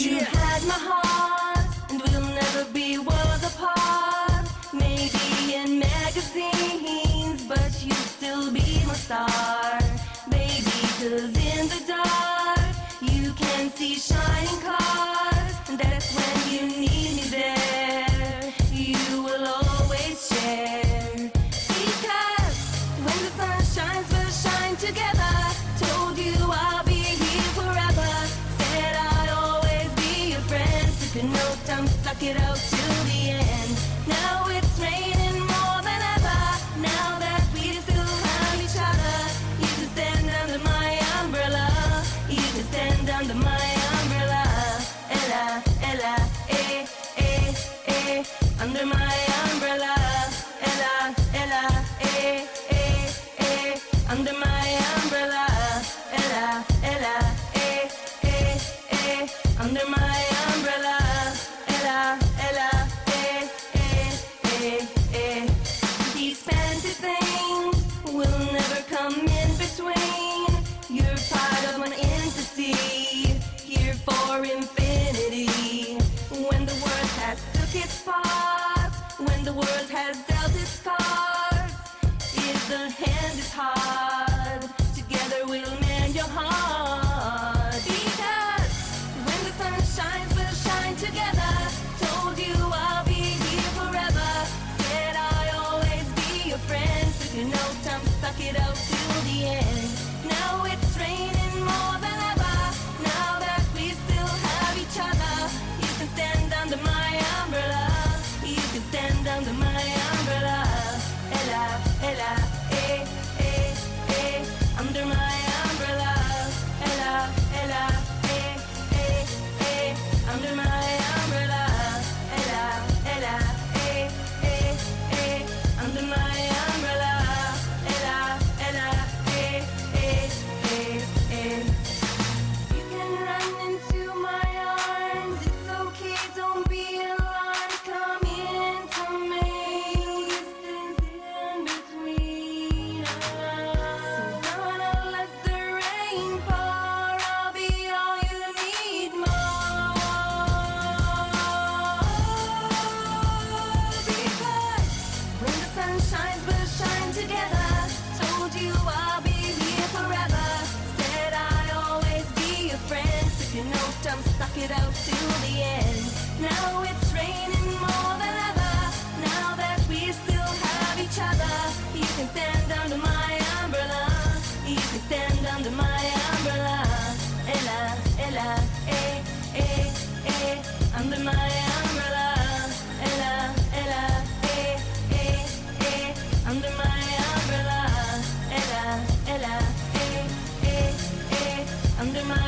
You had my heart, and we'll never be worlds apart. Maybe in magazines, but you'll still be my star. Baby, 'cause in the dark, you can see shining cars. And that's when you need me there. You will always share. Because when the sun shines, we'll shine together. Told you I'll be here forever. Said I'd always be your friend. Took a note, I'm stuck it out till the end. Now it's raining more than ever. Now that we still have each other, you can stand under my umbrella. You can stand under my umbrella. Ella, Ella, under my umbrella. Ella, Ella, under my umbrella. Ella, Ella, under my umbrella. Ella, Ella, These fancy things will never come in between. You're part of an entity, here for infinity. When the world has took its part, when the world has dealt its cards, if the hand is hard, together we'll mend your heart. Because when the sun shines, we'll shine together. Told you I'll be here forever. Said I'll always be your friend. Took a note, I'm stuck it out till the end. Now it's raining more than ever. Now that we still have each other, you can stand under my umbrella. You can stand under my umbrella. Ella, Ella, under my umbrella. Ella, Ella, under my umbrella. Ella, Ella, under my umbrella. Ella, Ella, You can run into my arms. It's okay, don't be alarmed. Come into me. Distance in between us. So don't let the rain pour. I'll be all you need more. Because when the sun shines, we'll shine together. Told you I'll be here forever. Said I'd always be your friend. Took a note, I'm stuck it out till the end. Now it's raining more than ever. Now that we still have each other, you can stand under my umbrella. You can stand under my umbrella. Ella, Ella, under my umbrella. Ella, Ella, under my umbrella. Ella, Ella, under my